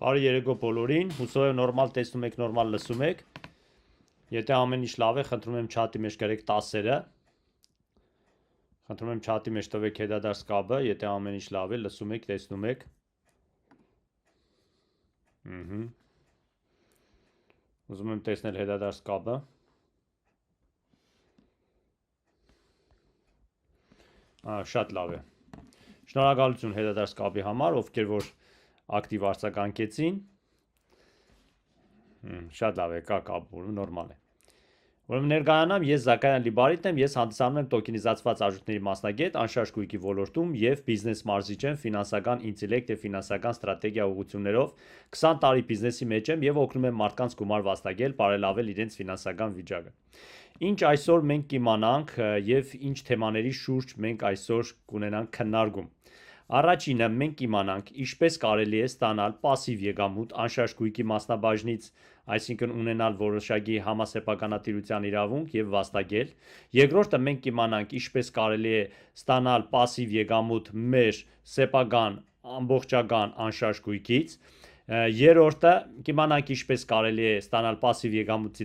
Բարի երեկո բոլորին, հուսով եմ նորմալ տեսնում եք, նորմալ լսում եք։ Եթե ամեն ինչ լավ է, խնդրում եմ չաթի մեջ գրեք 10-ը։ Խնդրում եմ չաթի մեջ տվեք հետադարձ կապը, եթե ամեն ինչ լավ է, լսում եք, տեսնում եք։ Ուզում եմ տեսնել հետադարձ կապը։ Շատ լավ է։ Շնորհակալություն հետադարձ կապի համար, ովքեր որ ակտիվ արձագանքեցին։ Շատ լավ է, կա կապ, նորմալ է։ Ուրեմն ներկայանամ, ես Զաքարյան Լիբարիտն եմ, ես հանդիսանում եմ տոկենիզացված արժույթների մասնագետ, անշարժ գույքի ոլորտում եւ բիզնես մարզիչ եմ ֆինանսական ինտելեկտ եւ ֆինանսական ստրատեգիա ուղղություններով 20 տարի բիզնեսի մեջ եմ եւ օգնում եմ մարդկանց գումար վաստակել, բարելավել իրենց ֆինանսական վիճակը։ Ինչ այսօր մենք կիմանանք եւ ինչ թեմաների շուրջ մենք այսօր կունենանք քննարկում։ Առաջինը մենք կիմանանք ինչպես կարելի է ստանալ պասիվ եկամուտ անշարժ գույքի մասնաբաժնից, այսինքն ունենալ որոշակի համասեփականատիրության իրավունք եւ վաստակել։ Երկրորդը մենք կիմանանք ինչպես կարելի է ստանալ պասիվ եկամուտ մեր սեփական ամբողջական անշարժ գույքից։ Երրորդը կիմանանք ինչպես կարելի է ստանալ պասիվ եկամուտ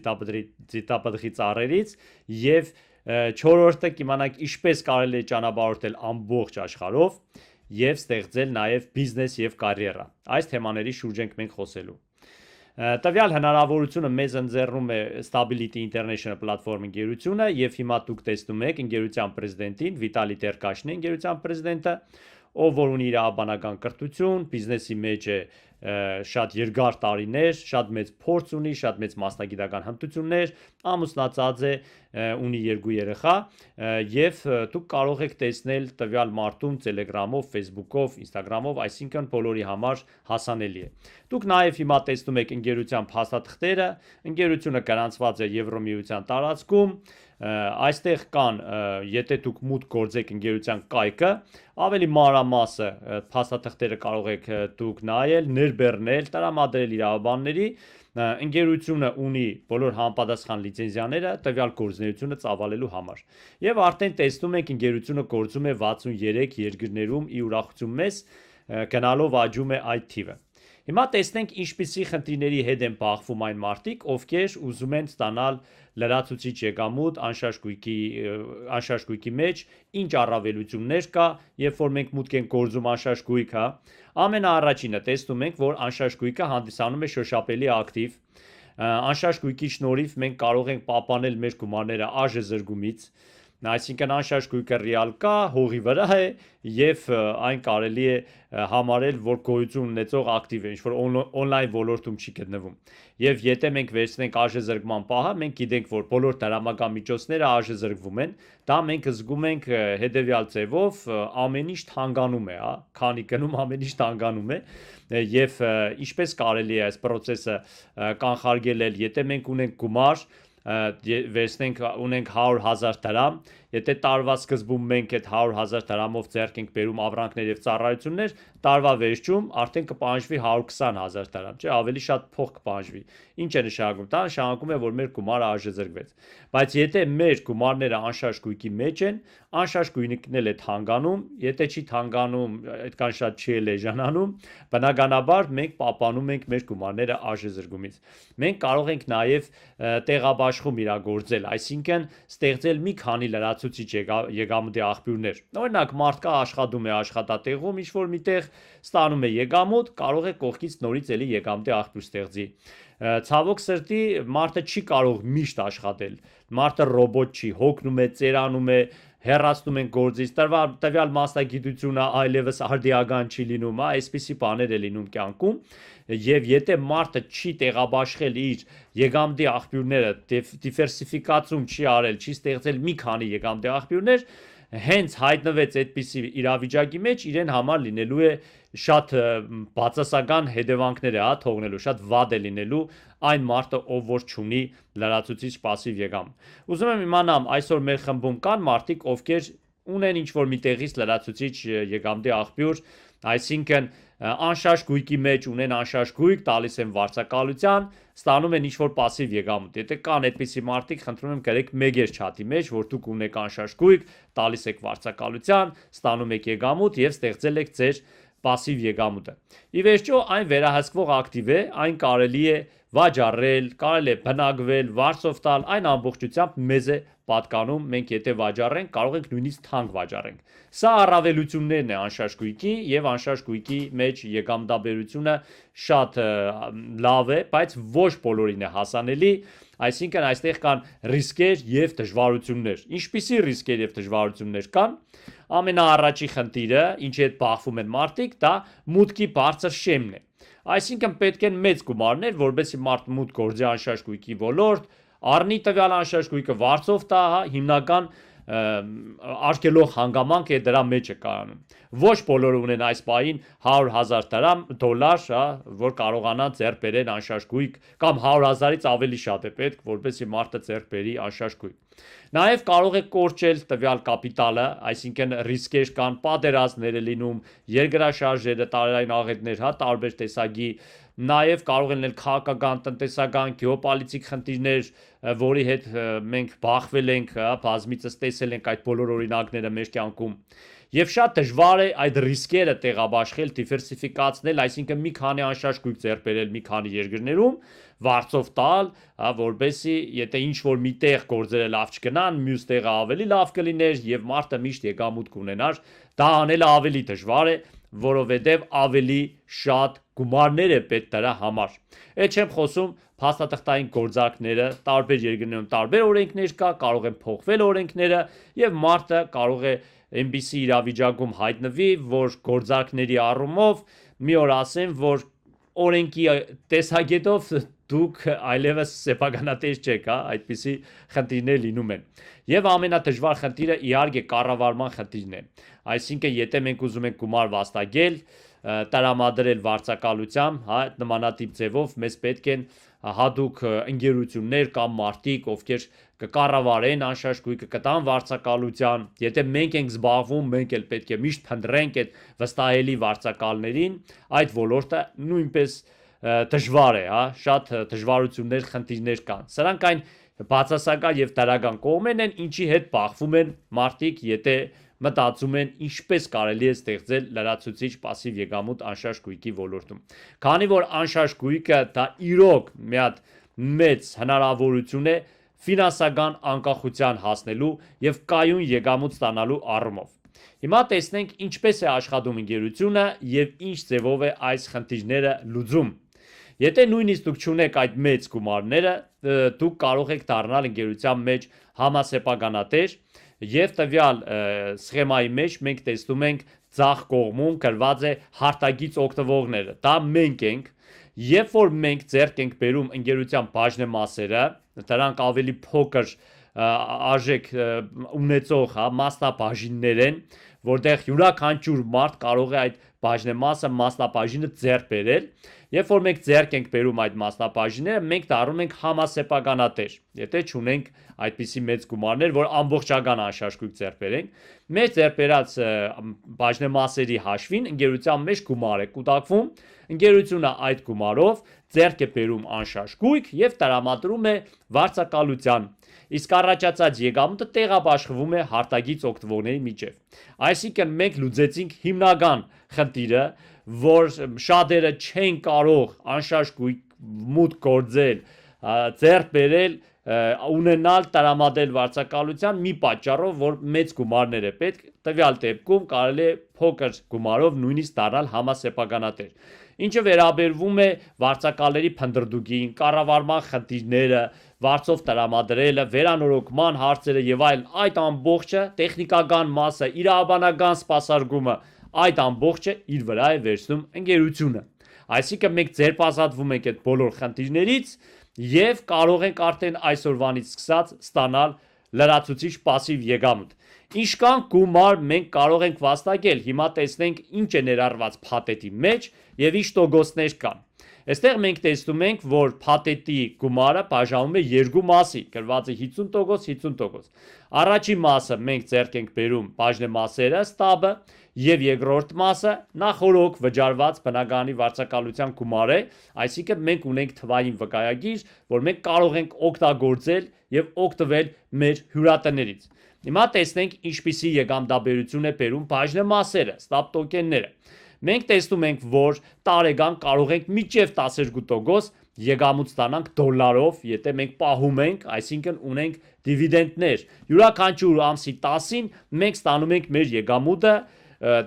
ծիտապտղի ծառերից եւ չորրորդը կիմանանք ինչպես կարելի է ճանապարհորդել ամբողջ աշխարհով եւ ստեղծել նաեւ բիզնես եւ կարիերա։ Այս թեմաների շուրջ ենք մենք խոսելու։ Տվյալ հնարավորությունը մեզ ընձեռում է Stability International Platform ընկերությունը եւ հիմա դուք տեսնում եք ընկերության պրեզիդենտին Վիտալի Տերկաշն է ընկերության պրեզիդենտը, ով որ ունի իրաբանական կրթություն, բիզնեսի մեջ է շատ երկար տարիներ, շատ մեծ փորձ ունի, շատ մեծ մասնագիտական հմտություններ, ամուսնացած է, ունի 2 երեխա եւ դուք կարող եք տեսնել տվյալ մարդուն Telegram-ով, Facebook-ով, Instagram-ով, այսինքն բոլորի համար հասանելի է։ Դուք նաեւ հիմա տեսնում եք ընկերության փաստաթղթերը, ընկերությունը գրանցված է Եվրոմիության տարածքում, այստեղ կան, եթե դուք մուտք գործեք ընկերության կայքը, ավելի մանրամասը փաստաթղթերը կարող եք դուք նայել, ներբեռնել, տրամադրել իրավաբանների, ընկերությունը ունի բոլոր համապատասխան լիցենզիաները տվյալ գործունեությունը ծավալելու համար։ Եվ արդեն տեսնում ենք ընկերությունը գործում է 63 երկրներում, ի ուրախություն մեզ գնալով աճում է այդ թիվը։ Հիմա տեսնենք ինչպիսի խնդիրների հետ են բախվում այն մարդիկ, ովքեր ուզում են ստանալ լրացուցիչ եկամուտ անշարժ գույքի մեջ, ինչ առավելություններ կա, երբ որ մենք մուտք ենք գործում անշարժ գույք, հա։ Ամենաառաջինը տեսնում ենք, որ անշարժ գույքը հանդիսանում է շոշափելի ակտիվ։ Անշարժ գույքի շնորհիվ մենք կարող ենք պահպանել մեր գումարները արժեզրկումից, այսինքն անշարժ գույքը ռեալ կա, հողի վրա է եւ այն կարելի է համարել, որ գոյություն ունեցող ակտիվ է, ինչ որ on-line ոլորտում չի գտնվում։ Եվ եթե մենք վերցնենք արժեզրկման պահը, մենք գիտենք, որ բոլոր դրամական միջոցները արժեզրկվում են, դա մենք զգում ենք հետեւյալ ձևով, ամեն ինչ թանկանում է, հա, քանի գնում ամեն ինչ թանկանում է, եւ ինչպես կարելի է այս process-ը կանխարգելել, եթե մենք ունենք գումար, վերցնենք ունենք 100,000 դրամ, եթե տարվա սկզբում մենք այդ 100,000 դրամով ձեռք ենք բերում ապրանքներ եւ ծառայություններ, տարվա վերջում արդեն կպահանջվի 120,000 դրամ, չէ, ավելի շատ փող կպահանջվի։ Ինչ է նշանակում, դա նշանակում է, որ մեր գումարը արժեզրկվեց։ Բայց եթե մեր գումարները անշարժ գույքի մեջ են, անշարժ գույքն էլ է թանկանում, եթե չի թանկանում, այդքան շատ չի էլ էժանանում, բնականաբար մենք պահպանում ենք մեր գումարները արժեզրկումից։ Մենք կարող ենք նաեւ տեղաբաշխում իրագործել, այսինքն ստեղծել մի քանի լրացուցիչ եկամուտի աղբյուրներ։ Օրինակ, մարդկա աշխատում է աշխատատեղում, ինչ որ միտեղ ստանում է եկամուտ, կարող է կողքից նորից էլի եկամուտի աղբյուր ստեղծի։ Ցավոք սրտի մարդը չի կարող միշտ աշխատել։ Մարդը ռոբոտ չի, հոգնում է, ծերանում է, հեռացնում են գործից, տվյալ մասնագիտությունը այլևս արդիական չի լինում, այսպիսի բաներ է լինում կյանքում, եւ եթե մարդը չի տեղաբաշխել իր եկամտի աղբյուրները, դիվերսիֆիկացում չի արել, չի ստեղծել մի քանի եկամտի աղբյուրներ, հենց հայտնվեց այդպիսի իրավիճակի մեջ, իրեն համար լինելու է շատ բացասական հետևանքներ է, հա, թողնելու, շատ վատ է լինելու այն մարդը, ով որ չունի լրացուցիչ պասիվ եկամուտ։ Ուզում եմ իմանամ, այսօր մեր խմբում կան մարդիկ, ովքեր ունեն ինչ-որ մի տեղից լրացուցիչ եկամտի աղբյուր, այսինքն անշարժ գույքի մեջ ունեն անշարժ գույք, տալիս են վարձակալության, ստանում են ինչ-որ պասիվ եկամուտ։ Եթե կան այդպիսի մարդիկ, խնդրում եմ գրեք մեկ չաթի մեջ, որ դուք ունեք անշարժ գույք, տալիս եք վարձակալության, ստանում եք եկամուտ եւ ստեղծել եք ձեր պասիվ եկամուտը։ Ի վերջո այն վերահսկվող ակտիվ է, այն կարելի է վաճառել, կարելի է բնակվել, վարձով տալ, այն ամբողջությամբ մեզ է պատկանում, մենք եթե վաճառենք, կարող ենք նույնիսկ թանկ վաճառենք։ Սա առավելություններն է անշարժ գույքի եւ անշարժ գույքի մեջ եկամտաբերությունը շատ լավ է, բայց ոչ բոլորին է հասանելի, այսինքն այստեղ կան ռիսկեր եւ դժվարություններ։ Ինչպիսի ռիսկեր եւ դժվարություններ կան։ Ամենաառաջի խնդիրը, ինչի հետ բախվում են մարդիկ, դա մուտքի բարձր շեմն է։ Այսինքն պետք են մեծ գումարներ, որովհետեւ մարդ մուտք գործի անշարժ գույքի ոլորտ, առնի տվյալ անշարժ գույքը վարձով տա, հիմնական արկելող հանգամանք է դրա մեջ է կայանում։ Ոչ բոլորը ունեն այս պահին 100,000 դոլար, որ կարողանան ձեռք բերել անշարժ գույք, կամ 100,000-ից ավելի շատ է պետք, որպեսզի մարդը ձեռք բերի անշարժ գույք։ Նաև կարող է կորչել տվյալ կապիտալը, այսինքն ռիսկեր կան, պատերազմներ է լինում, երկրաշարժերը, տարերային աղետներ, տարբեր տեսակի, նաև կարող են լինել քաղաքական, տնտեսական, գեոպոլիտիկ խնդիրներ, որի հետ մենք բախվել ենք, բազմիցս տեսել ենք այդ բոլոր օրինակները մեր կյանքում։ Եվ շատ դժվար է այդ ռիսկերը տեղաբաշխել, դիվերսիֆիկացնել, այսինքն մի քանի անշարժ գույք ձեռք բերել մի քանի երկրներում, վարձով տալ, որբեսի եթե ինչ որ մի տեղ գործերը լավ չգնան, մյուս տեղը ավելի լավ կլիներ եւ մարդը միշտ եկամուտ կունենար, դա անելը ավելի դժվար է, որովհետեւ ավելի շատ գումարներ է պետք դրա համար։ Այդ չեմ խոսում փաստաթղթային գործարքները, տարբեր երկրներում տարբեր օրենքներ կա, կարող են փոխվել օրենքները եւ մարդը կարող է այնպիսի իրավիճակում հայտնվի, որ գործարքների առումով մի օր ասեն, որ օրենքի տեսակետով դուք այլևս սեփականատես չեք, այդպիսի խնդիրներ լինում են։ Եվ ամենադժվար խնդիրը իհարկե կառավարման խնդիրն է։ Այսինքն, եթե մենք ուզում ենք գումար վաստակել, տրամադրել վարձակալությամբ, նմանատիպ ձևով մեզ պետք են հատուկ ընկերություններ կամ մարդիկ, ովքեր կկառավարեն անշարժ գույքը, կտան վարձակալության, եթե մենք ենք զբաղվում, մենք էլ պետք է միշտ փնտրենք այդ վստահելի վարձակալներին, այդ ոլորտը նույնպես դժվար է, շատ դժվարություններ, խնդիրներ կան։ Սրանք այն բացասական եւ դրական կողմերն են, ինչի հետ բախվում են մարդիկ, եթե մտածում են ինչպես կարելի է ստեղծել լրացուցիչ պասիվ եկամուտ անշարժ գույքի ոլորտում։ Քանի որ անշարժ գույքը դա իրոք մի հատ մեծ հնարավորություն է ֆինանսական անկախության հասնելու եւ կայուն եկամուտ ստանալու առումով։ Հիմա տեսնենք ինչպես է աշխատում ընկերությունը եւ ինչ ձևով է այս խնդիրները լուծում։ Եթե նույնիսկ դուք չունեք այդ մեծ գումարները, դուք կարող եք դառնալ ընկերության մեջ համասեփականատեր եւ տվյալ սխեմայի մեջ մենք տեսնում ենք ցախ կողմում գրված է հարտագից օգտվողները։ Դա մենք ենք, երբ որ մենք ձեռք ենք բերում ընկերության բաժնեմասերը, դրանք ավելի փոքր արժեք ունեցող մասնաբաժիններ են, որտեղ յուրաքանչյուր մարդ կարող է այդ բաժնեմասը մասնաբաժինը ձեռք բերել, երբ որ մենք ձեռք ենք բերում այդ մասնաբաժինները, մենք դառնում ենք համասեփականատեր։ Եթե չունենք այդպիսի մեծ գումարներ, որ ամբողջական անշարժ գույք ձեռք բերենք, մեր ձեռք բերած բաժնեմասերի հաշվին ընկերության մեջ գումար է կուտակվում, ընկերությունը այդ գումարով ձեռք է բերում անշարժ գույք եւ տրամադրում է վարձակալության, իսկ առաջացած եկամուտը տեղաբաշխվում է հարտագից օգտվողների միջև։ Այսինքն մենք լուծեցինք հիմնական խնդիրը, որ շատերը չեն կարող անշարժ գույք մուտք գործել, ձեռք բերել, ունենալ տրամադրել վարձակալության մի պատճառով, որ մեծ գումարներ է պետք, տվյալ դեպքում կարելի է փոքր գումարով նույնիսկ դառնալ համասեփականատեր։ Ինչը վերաբերվում է վարձակալների փնտրտուքին, կառավարման խնդիրները, վարձով տրամադրելը, վերանորոգման հարցերը եւ այլն, այդ ամբողջը տեխնիկական մասը, իրավաբանական սպասարկումը, այդ ամբողջը իր վրա է վերցնում ընկերությունը։ Այսինքն մենք ձերբազատվում ենք այդ բոլոր խնդիրներից եւ կարող ենք արդեն այսօրվանից սկսած ստանալ լրացուցիչ պասիվ եկամուտ։ Ինչքան գումար մենք կարող ենք վաստակել, հիմա տեսնենք ինչ է ներառված փաթեթի մեջ եւ ինչ տոկոսներ կան։ Այստեղ մենք տեսնում ենք, որ փաթեթի գումարը բաժանվում է երկու մասի, գրված է 50%, 50%։ Առաջին մասը մենք ձեռք ենք բերում բաժնեմասերը, ստաբը, եւ երկրորդ մասը նախորոք վճարված բնականի վարձակալության գումար է, այսինքն մենք ունենք թվային վկայագիր, որ մենք կարող ենք օգտագործել եւ օգտվել մեր հյուրատներից։ Հիմա տեսնենք ինչպիսի եկամտաբերություն է բերում բաժնեմասերը, ստապ տոկենները։ Մենք տեսնում ենք, որ տարեկան կարող ենք մինչև 12% եկամուտ ստանանք դոլարով, եթե մենք պահում ենք, այսինքն ունենք դիվիդենդներ։ Յուրաքանչյուր ամսի 10-ին մենք ստանում ենք մեր եկամուտը,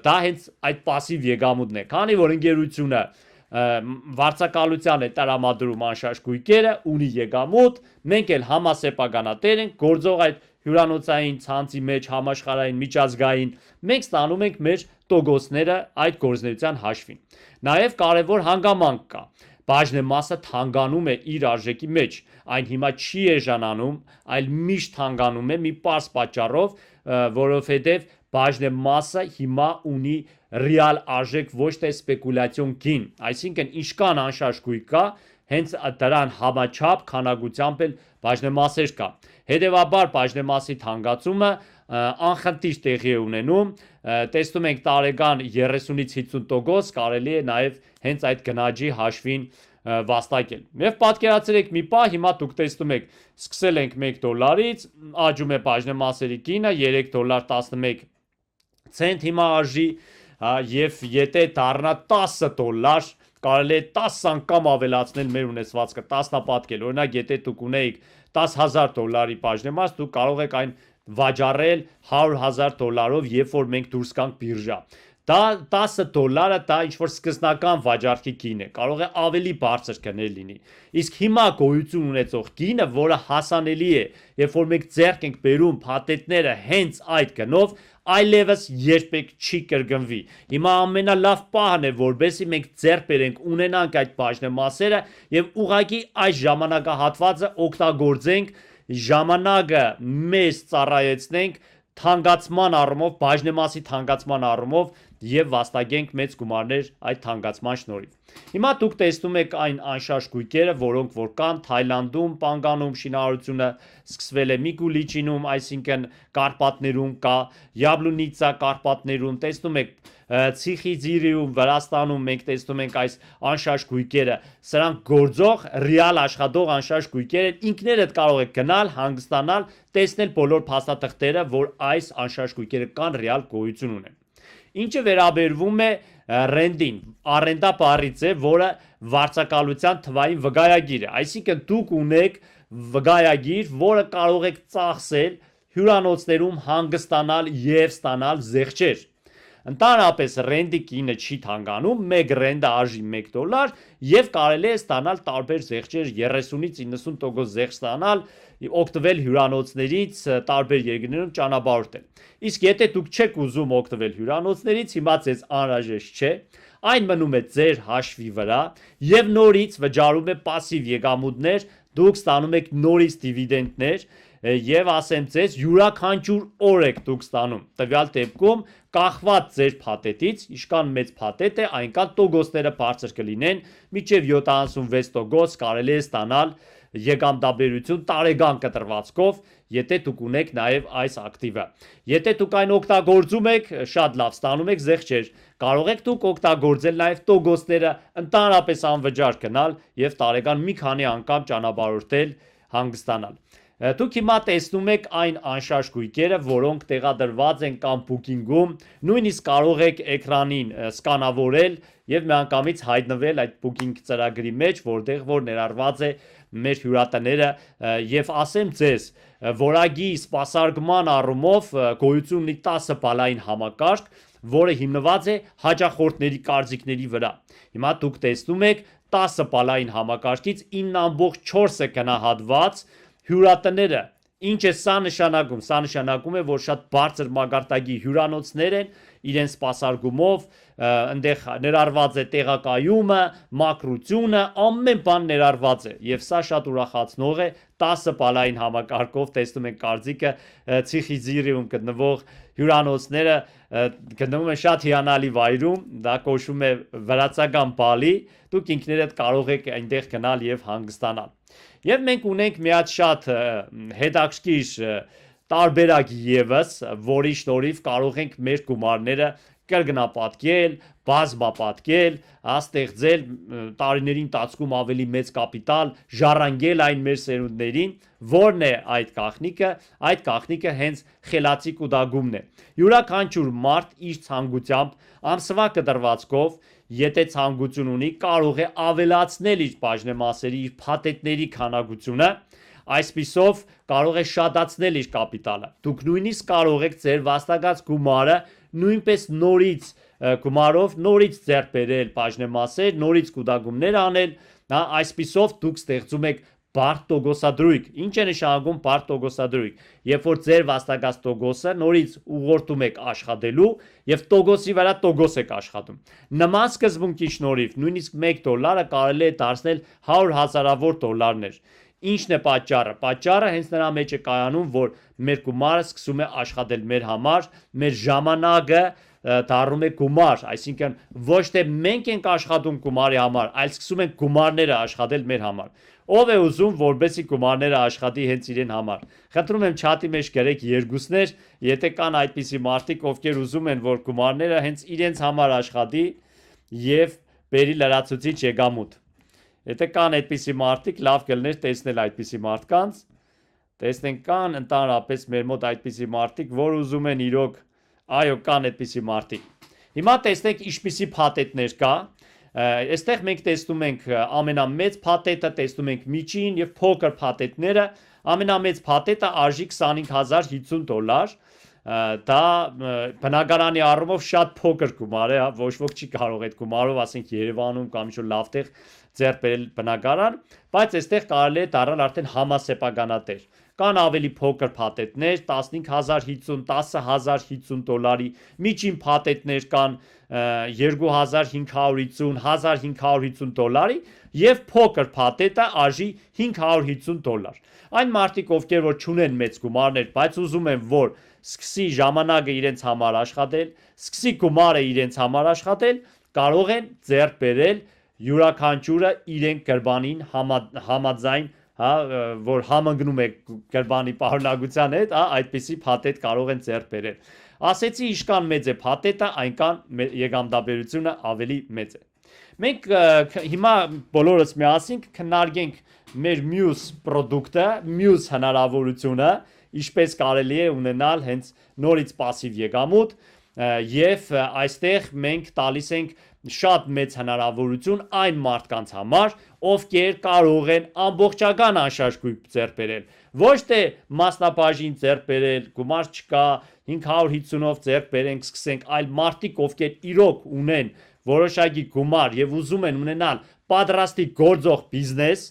դա հենց այդ пассив եկամուտն է։ Քանի որ ընկերությունը վարձակալության է տրամադրում անշարժ գույքերը, ունի եկամուտ, մենք էլ համասեփականատեր ենք, գործող այդ հյուրանոցային ցանցի մեջ համաշխարհային միջազգային մենք ստանում ենք մեր տոկոսները այդ գործնեության հաշվին։ Նաև կարևոր հանգամանք կա։ Բաժնեմասը թանկանում է իր արժեքի մեջ, այն հիմա չի էժանանում, այլ միշտ թանկանում է մի պարզ պատճառով, որովհետև բաժնեմասը հիմա ունի ռեալ արժեք, ոչ թե սպեկուլյացիոն գին, այսինքն ինչքան անշարժ գույք կա, հենց դրան համաչափ քանակությամբ էլ բաժնեմասեր կա։ Հետևաբար բաժնեմասի թանկացումը անխտիր տեղի է ունենում, տեսնում ենք տարեկան 30-ից 50% կարելի է նաև հենց այդ գնաճի հաշվին վաստակել։ Եվ պատկերացրեք մի պահ, հիմա դուք տեսնում եք, սկսել ենք $1-ից, աճում է բաժնեմասերի գինը, $3.11 հիմա արժի, եւ եթե դառնա $10, կարելի է 10 անգամ ավելացնել մեր ունեցվածքը, տասնապատկել։ Օրինակ, եթե դուք ունեիք $10,000 բաժնեմաս, դուք կարող եք այն վաճառել $100,000-ով, երբ որ մենք դուրս գանք բիրժա։ Դա $10 դա ինչ-որ սկզբնական վաճառքի գին է, կարող է ավելի բարձր գներ լինի։ Իսկ հիմա գոյություն ունեցող գինը, որը հասանելի է, երբ որ մենք ձեռք ենք բերում փաթեթները հենց այդ գնով, այլևս երբեք չի կրկնվի։ Հիմա ամենալավ պահն է, որբեսի մենք ձեռք բերենք, ունենանք այդ բաժնեմասերը եւ ուղղակի այս ժամանակահատվածը օգտագործենք, ժամանակը մեզ ծառայեցնենք թանկացման առումով, բաժնեմասի թանկացման առումով եւ վաստակենք մեծ գումարներ այդ թանկացման շնորհիվ։ Հիմա դուք տեսնում եք այն անշարժ գույքերը, որոնք որ կան Թայլանդում, Պանգանում շինարարությունը սկսվել է Միգուլիչինում, այսինքն Կարպատներում կա, Յաբլունիցա Կարպատներում, տեսնում եք Ցիխիձիրիում, Վրաստանում մենք տեսնում ենք այս անշարժ գույքերը, սրանք գործող ռեալ աշխատող անշարժ գույքեր են, ինքներդ կարող եք գնալ, հանգստանալ, տեսնել բոլոր փաստաթղթերը, որ այս անշարժ գույքերը կան, ռեալ գոյություն ունեն։ Ինչը վերաբերվում է ռենդին, առենդա բառից է, որը վարձակալության թվային վկայագիր է, այսինքն դուք ունեք վկայագիր, որը կարող եք ծախսել հյուրանոցներում հանգստանալ եւ ստանալ զեղչեր։ Ընդհանրապես ռենդի գինը չի թանկանում, մեկ ռենդը արժի $1 եւ կարելի է ստանալ տարբեր զեղչեր, 30-ից 90% զեղչ ստանալ, օգտվել հյուրանոցներից, տարբեր երկրներում ճանապարհորդել։ Իսկ եթե դուք չեք ուզում օգտվել հյուրանոցներից, հիմա ձեզ անհրաժեշտ չէ, այն մնում է ձեր հաշվի վրա եւ նորից վճարում է пассив եկամուտներ, դուք ստանում եք նորից դիվիդենդներ եւ ասեմ ձեզ յուրաքանչյուր օր եք դուք ստանում։ Տվյալ դեպքում կախված ձեր փաթեթից, ինչքան մեծ փաթեթ է, այնքան տոկոսները բարձր կլինեն, մինչև 76% կարելի է ստանալ եկամտաբերություն տարեկան կտրվածքով, եթե դուք ունեք նաև այս ակտիվը։ Եթե դուք այն օգտագործում եք, շատ լավ, ստանում եք զեղչեր, կարող եք դուք օգտագործել նաև տոկոսները, ընդհանրապես անվճար գնալ եւ տարեկան մի քանի անգամ ճանապարհորդել, հանգստանալ։ Դուք հիմա տեսնում եք այն անշարժ գույքերը, որոնք տեղադրված են կամ բուկինգում, նույնիսկ կարող եք էկրանին սկանավորել եւ միանգամից հայտնվել այդ բուկինգ ծրագրի մեջ, որտեղ որ ներառված է մեր հյուրատները եւ ասեմ ձեզ, որակի սպասարկման առումով գոյություն ունի 10 բալային համակարգ, որը հիմնված է հաճախորդների կարծիքների վրա։ Հիմա դուք տեսնում եք 10 բալային համակարգից 9.4-ը գնահատված հյուրատները, ինչ է սա նշանակում, սա նշանակում է, որ շատ բարձր մակարդակի հյուրանոցներ են, իրենց սպասարկումով, այնտեղ ներառված է տեղակայումը, մաքրությունը, ամեն բան ներառված է, եւ սա շատ ուրախացնող է, 10 բալային համակարգով տեսնում ենք կարծիքը Ցիխիձիրիում գտնվող հյուրանոցները գտնվում են շատ հիանալի վայրում, դա կոչվում է վրացական բալի, դուք ինքներդ կարող եք այնտեղ գնալ եւ հանգստանալ։ Եվ մենք ունենք մի հատ շատ հետաքրքիր տարբերակ եւս, որի շնորհիվ կարող ենք մեր գումարները կրկնապատկել, բազմապատկել, ստեղծել տարիների ընթացքում ավելի մեծ կապիտալ, ժառանգել այն մեր սերունդներին, որն է այդ գաղտնիքը հենց խելացի կուտակումն է։ Յուրաքանչյուր մարդ իր ցանկությամբ, ամսվա կտրվածքով, եթե ցանկություն ունի, կարող է ավելացնել իր բաժնեմասերի, իր փաթեթների քանակությունը, այսպիսով կարող է շատացնել իր կապիտալը։ Դուք նույնիսկ կարող եք ձեր վաստակած գումարը նույնպես գումարով նորից ձեռք բերել բաժնեմասեր, նորից կուտակումներ անել, այսպիսով դուք ստեղծում եք բարդ տոկոսադրույք։ Ինչ է նշանակում բարդ տոկոսադրույք։ Երբ որ ձեր վաստակած տոկոսը նորից ուղղորդում եք աշխատելու եւ տոկոսի վրա տոկոս եք աշխատում։ Նման սկզբունքի շնորհիվ նույնիսկ $1 կարելի է դարձնել 100,000-ավոր դոլարներ։ Ինչն է պատճառը։ Պատճառը հենց նրա մեջ է կայանում, որ մեր գումարը սկսում է աշխատել մեր համար, մեր ժամանակը դառնում է գումար, այսինքն ոչ թե մենք ենք աշխատում գումարի համար, այլ սկսում են գումարները աշխատել մեր համար։ Ով է ուզում, որպեսզի գումարները աշխատի հենց իրեն համար։ Խնդրում եմ չաթի մեջ գրեք երկուսներ, եթե կան այդպիսի մարդիկ, ովքեր ուզում են, որ գումարները հենց իրենց համար աշխատի եւ բերի լրացուցիչ եկամուտ։ Եթե կան այդպիսի մարդիկ, լավ կլներ տեսնել այդպիսի մարդկանց, տեսնենք կան ընդհանրապես մեր մոտ այդպիսի մարդիկ, որ ուզում են իրոք, այո, կան այդպիսի մարդիկ։ Հիմա տեսնենք ինչպիսի փաթեթներ կա։ Այստեղ մենք տեսնում ենք ամենամեծ փաթեթը, տեսնում ենք միջին եւ փոքր փաթեթները։ Ամենամեծ փաթեթը արժի $20,050։ Դա բնակարանի առումով շատ փոքր գումար է, ոչ ոք չի կարող այդ գումարով, ասենք Երևանում կամ ինչ-որ լավ տեղ ձեռք բերել բնակարան, բայց այստեղ կարելի է դառնալ արդեն համասեփականատեր։ Կան ավելի փոքր փաթեթներ, $15,050, $10,050, միջին փաթեթներ կան $2,550, $1,550 եւ փոքր փաթեթը արժի $550։ Այն մարդիկ, ովքեր որ չունեն մեծ գումարներ, բայց ուզում են, որ սկսի ժամանակը իրենց համար աշխատել, սկսի գումարը իրենց համար աշխատել, կարող են ձեռք բերել յուրաքանչյուրը իրեն գրբանին համաձայն, որ համընկնում է գրբանի պարունակության հետ, այդպիսի փաթեթ կարող են ձեռք բերել։ Ասեցի ինչքան մեծ է փաթեթը, այնքան եկամտաբերությունը ավելի մեծ է։ Մենք հիմա բոլորս միասին քննարկենք մեր մյուս պրոդուկտը, մյուս հնարավորությունը, ինչպես կարելի է ունենալ հենց նորից пассив եկամուտ, եւ այստեղ մենք տալիս ենք շատ մեծ հնարավորություն այն մարդկանց համար, ովքեր կարող են ամբողջական անշարժ գույք ձեռք բերել, ոչ թե մասնաբաժին ձեռք բերել, գումար չկա, 550-ով ձեռք բերենք, սկսենք, այլ մարդիկ, ովքեր իրոք ունեն որոշակի գումար եւ ուզում են ունենալ պատրաստի գործող բիզնես,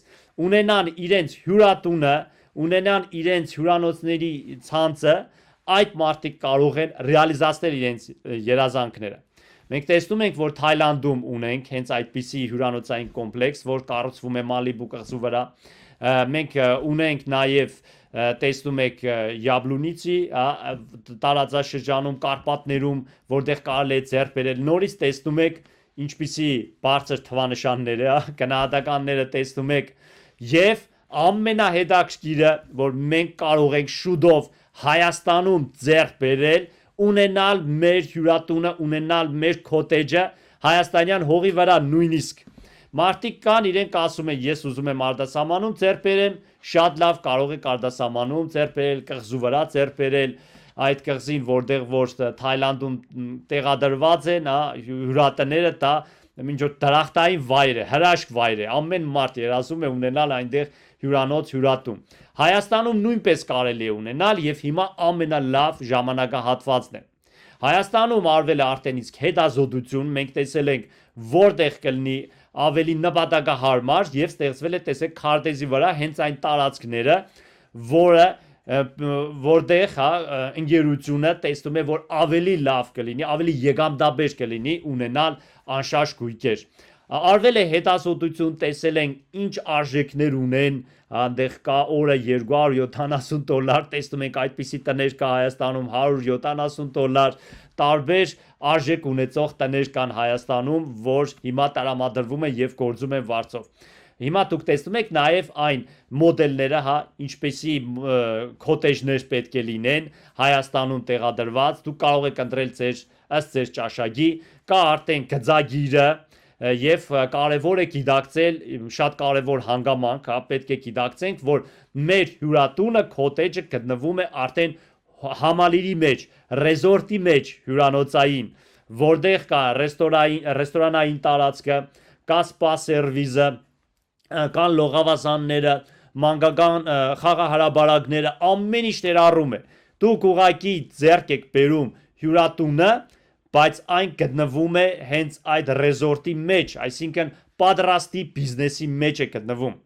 ունենան իրենց հյուրատունը, ունենան իրենց հյուրանոցների ցանցը, այդ մարդիկ կարող են ռեալիզացնել իրենց երազանքները։ Մենք տեսնում ենք, որ Թայլանդում ունենք հենց այդպիսի հյուրանոցային կոմպլեքս, որ կառուցվում է Մալիբու կղզու վրա։ Մենք ունենք նաև տեսնում եք Յաբլունիցի տարածաշրջանում, Կարպատներում, որտեղ կարելի է ձեռք բերել, նորից տեսնում եք ինչպիսի բարձր թվանշաններ է, գնահատականները տեսնում եք, եւ ամենահետաքրքիրը, որ մենք կարող ենք շուտով Հայաստանում ձեռք բերել, ունենալ մեր հյուրատունը, ունենալ մեր քոթեջը հայաստանյան հողի վրա նույնիսկ։ Մարդիկ կան, իրենք ասում են, ես ուզում եմ արտասահմանում ձեռք բերեմ, շատ լավ, կարող եք արտասահմանում ձեռք բերել, կղզու վրա ձեռք բերել այդ կղզին, որտեղ որ Թայլանդում տեղադրված են, հյուրատները, դա ինչ որ դրախտային վայր է, հրաշք վայր է, ամեն մարդ երազում է ունենալ այնտեղ հյուրանոց, հյուրատուն։ Հայաստանում նույնպես կարելի է ունենալ եւ հիմա ամենալավ ժամանակահատվածն է։ Հայաստանում արվել է արդեն իսկ հետազոտություն, մենք տեսել ենք որտեղ կլինի ավելի նպատակահարմար եւ ստեղծվել է, տեսեք, քարտեզի վրա հենց այն տարածքները, որտեղ ընկերությունը տեսնում է, որ ավելի լավ կլինի, ավելի եկամտաբեր կլինի ունենալ անշարժ գույքեր։ Արվել է հետազոտություն, տեսել են ինչ արժեքներ ունեն, այնտեղ կա օրը $270, տեսնում ենք այդպիսի տներ կա Հայաստանում $170, տարբեր արժեք ունեցող տներ կան Հայաստանում, որ հիմա տրամադրվում են եւ գործում են վարձով։ Հիմա դուք տեսնում եք նաև այն մոդելները, հա, ինչպեսի քոտեջներ պետք է լինեն Հայաստանում տեղադրված, դուք կարող եք ընտրել ըստ ձեր ճաշակի, կա արդեն գծագիրը եւ կարեւոր է գիտակցել շատ կարեւոր հանգամանք, հա, պետք է գիտակցենք, որ մեր հյուրատունը քոտեջը գտնվում է արդեն համալիրի մեջ, ռեզորտի մեջ, հյուրանոցային, որտեղ կա ռեստորանային տարածքը, կա սպա սերվիզը, կան լողավազանները, մանկական խաղահարաբարակները, ամեն ինչ ներառում է։ Դուք ուղակի ձեռք եք բերում հյուրատունը, բայց այն գտնվում է հենց այդ ռեզորտի մեջ, այսինքն պատրաստի բիզնեսի մեջ է գտնվում։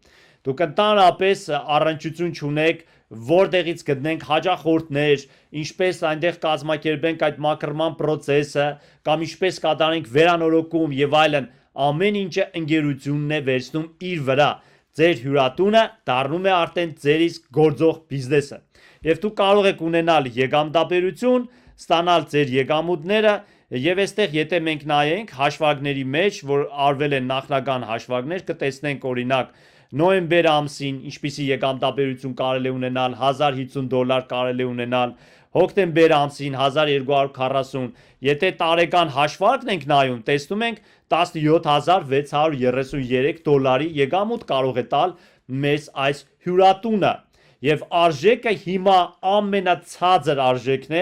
Դուք ընդհանրապես առնչություն չունեք, որտեղից գտնենք հաճախորդներ, ինչպես այնտեղ կազմակերպենք այդ մաքրման process-ը, կամ ինչպես կատարենք վերանորոգում եւ այլն, ամեն ինչը ընկերությունն է վերցնում իր վրա։ Ձեր հյուրատունը դառնում է արդեն ձեր իսկ գործող բիզնեսը։ Եվ դուք կարող եք ունենալ եկամտաբերություն, ստանալ ձեր եկամուտները, եւ այստեղ եթե մենք նայենք հաշվարկների մեջ, որ արվել են նախնական հաշվարկներ, կտեսնենք օրինակ նոյեմբեր ամսին ինչպիսի եկամտաբերություն կարելի է ունենալ, $1050 կարելի է ունենալ, հոկտեմբեր ամսին 1240, եթե տարեկան հաշվարկն ենք նայում, տեսնում ենք $17633 եկամուտ կարող է տալ մեզ այս հյուրատունը։ Եվ արժեքը հիմա ամենացածր արժեքն է,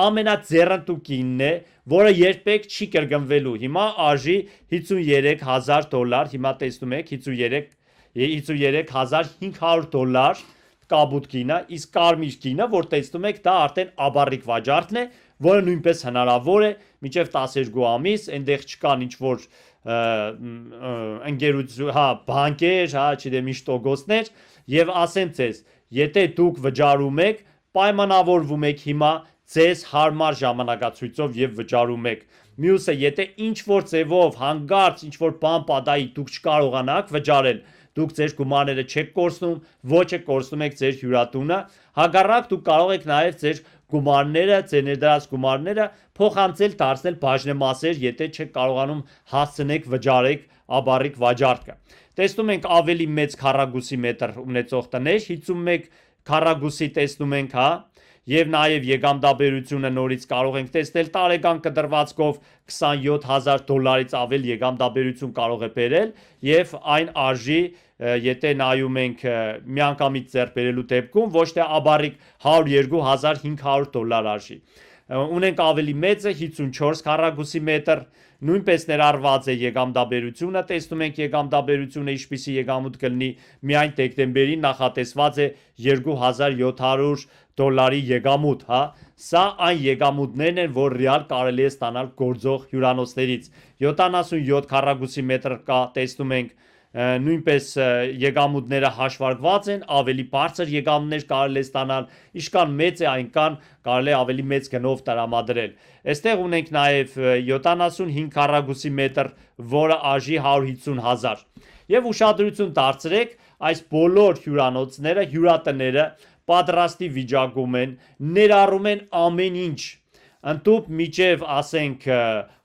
ամենաձեռնտուկինն է, որը երբեք չի կրկնվելու։ Հիմա արժի $53,000, հիմա տեսնում եք $53,500 կաբուտ գինը, իսկ կարմիր գինը, որ տեսնում եք, դա արդեն աբառիկ վաճառքն է, որը նույնպես հնարավոր է մինչև 12 ամիս, այնտեղ չկան ինչ-որ ընկերություն, հա, բանկեր, հա, չգիտեմ ինչ տոկոսներ, եւ ասեմ ձեզ, եթե դուք վճարում եք, պայմանավորվում եք հիմա ձեզ հարմար ժամանակացույցով եւ վճարում եք։ Մյուսը, եթե ինչ-որ ձևով հանգարց ինչ-որ բան պատահի, դուք չկարողանաք վճարել, դուք ձեր գումարները չեք կորցնում, ոչ եք կորցնում եք ձեր հյուրատունը, հակառակ դուք կարող եք նաեւ ձեր գումարները, ձեր ներդրած գումարները փոխանցել, դարձնել բաժնեմասեր, եթե չեք կարողանում հասցնեք վճարեք աբառիկ վաճառքը։ Տեսնում ենք ավելի մեծ քառակուսի մետր ունեցող տներ, 51 քառակուսի տեսնում ենք, հա, եւ նաեւ եկամտաբերությունը նորից կարող ենք տեսնել տարեկան կտրվածքով $27,000-ից ավել եկամտաբերություն կարող է բերել եւ այն արժի, եթե նայում ենք միանգամից ձեռք բերելու դեպքում, ոչ թե աբառիկ $102,500 արժի։ Ունենք ավելի մեծը 54 քառակուսի մետր, նույնպես ներառված է եկամտաբերությունը, տեսնում ենք եկամտաբերությունը ինչպիսի եկամուտ կլինի, միայն դեկտեմբերին նախատեսված է $2,700 եկամուտ, հա, սա այն եկամուտներն են, որ ռեալ կարելի է ստանալ գործող հյուրանոցներից։ 77 քառակուսի մետր կա, տեսնում ենք, նույնպես եկամուտները հաշվարկված են, ավելի բարձր եկամուտներ կարելի է ստանալ, ինչքան մեծ է այնքան կարելի է ավելի մեծ գնով տրամադրել։ Այստեղ ունենք նաև 75 քառակուսի մետր, որը արժի $150,000։ Եվ ուշադրություն դարձրեք, այս բոլոր հյուրանոցները, հյուրատները պատրաստի վիճակում են, ներառում են ամեն ինչ, ընդཐུպ միջև ասենք